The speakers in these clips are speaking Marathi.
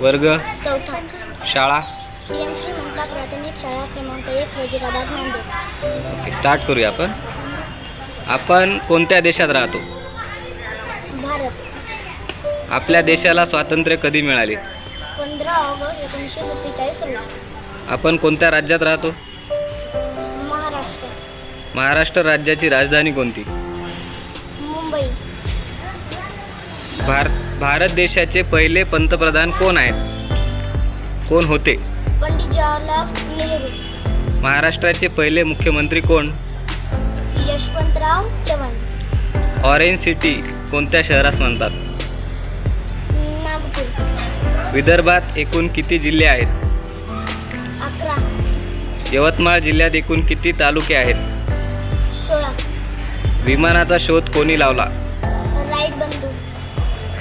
वर्ग, चौथा. शाळा. PM श्री मनपा प्राथमिक शाळा क्रमांक 1 वजीराबाद नांदेड. ओके, स्टार्ट करूया आपण. आपण कोणत्या देशात राहतो? भारत. आपल्या देशाला स्वातंत्र्य कधी मिळाले? 15 ऑगस्ट 1947 रोजी. आपण कोणत्या राज्यात राहतो? महाराष्ट्र. महाराष्ट्र राज्याची राजधानी कोणती? मुंबई. भारत देशाचे पहिले पंतप्रधान कोण आहेत? कोण होते? पंडित जवाहरलाल नेहरू. महाराष्ट्राचे पहिले मुख्यमंत्री कोण? यशवंतराव चव्हाण. ऑरेंज सिटी कोणत्या शहरास म्हणतात? नागपूर. विदर्भात एकूण किती जिल्हे आहेत? 11. यवतमाळ जिल्ह्यात एकूण किती तालुके आहेत? 16. विमानाचा शोध कोणी लावला? राईट बंधू.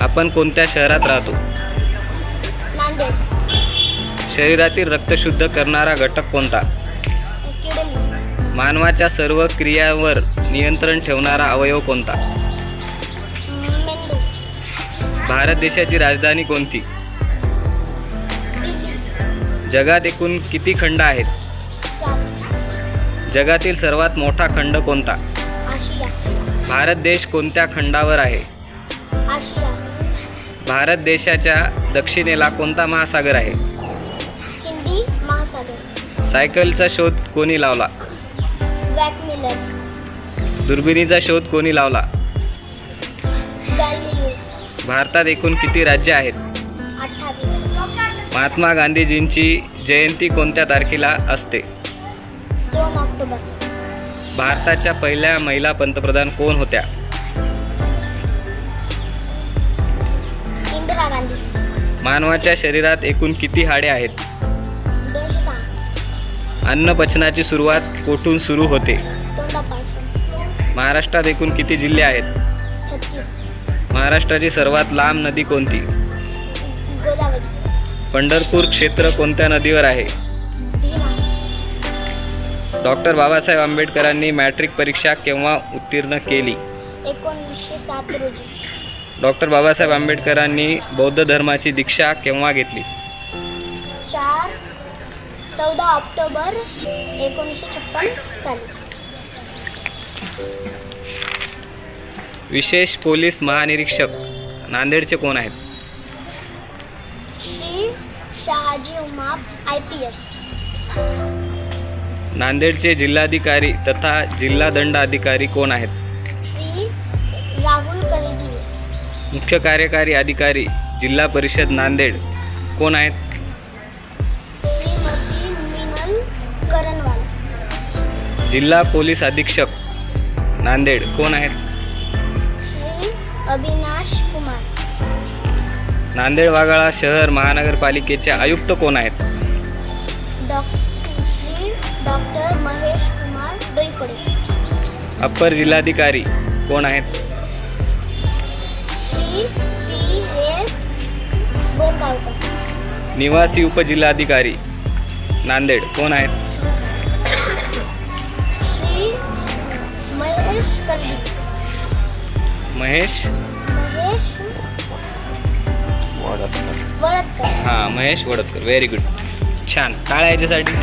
आपण कोणत्या शहरात राहतो? नांदेड. शरीरातील रक्त शुद्ध करणारा घटक कोणता? किडनी. मानवाच्या सर्व क्रियांवर नियंत्रण ठेवणारा अवयव कोणता? मेंदू. भारत देशाची राजधानी कोणती? दिल्ली. जगात एकूण किती खंड आहेत? 7. जगातील सर्वात मोठा खंड कोणता? आशिया. भारत देश कोणत्या खंडावर आहे? आशिया. भारत देशाच्या दक्षिणेला कोणता महासागर आहे? हिंदी महासागर. सायकलचा शोध कोणी लावला? वॅकमिलर. दुर्बिणीचा शोध कोणी लावला? गॅलिलिओ. भारतात एकूण किती राज्ये आहेत? 28. महात्मा गांधीजींची जयंती कोणत्या तारखेला असते? 2 ऑक्टोबर. भारताच्या पहिल्या महिला पंतप्रधान कोण होत्या? इंदिरा गांधी. मानवाच्या शरीरात एकूण किती हाडे आहेत? 206. अन्न पचनाची सुरुवात कोठून सुरू होते? तोंडापासून. महाराष्ट्रात एकूण किती जिल्हे आहेत? 36. महाराष्ट्राची सर्वात लांब नदी कोणती? गोदावरी. पंढरपूर क्षेत्र कोणत्या नदीवर आहे? भीमा. डॉक्टर बाबासाहेब आंबेडकरांनी मॅट्रिक परीक्षा केव्हा उत्तीर्ण केली? 1907 रोजी. डॉक्टर बाबासाहेब आंबेडकरांनी बौद्ध धर्माची दीक्षा केव्हा घेतली? 14 ऑक्टोबर 1956 साली. विशेष पोलीस महानिरीक्षक नांदेडचे कोण आहेत? श्री शहाजी उमाप IPS. नांदेडचे जिल्हाधिकारी तथा जिल्हा दंड अधिकारी कोण आहेत? श्री राहुल कलगी. मुख्य कार्यकारी अधिकारी जिल्हा परिषद नांदेड कोण आहेत? श्रीमती मिनल करणवाल. जिल्हा पोलीस अधीक्षक नांदेड कोण आहेत? श्री अविनाश कुमार. नांदेड वाघाळा शहर महानगरपालिकेचे आयुक्त कोण आहेत? श्री डॉक्टर महेश कुमार डोईफोडे. अप्पर जिल्हाधिकारी कोण आहेत? श्री PS बोरगावकर. निवासी उपजिल्हाधिकारी नांदेड कोण आहेत? श्री महेश कर्ली. महेश वडतकर. हां, महेश वडतकर. Very good. छान. टाळ्या याच्यासाठी.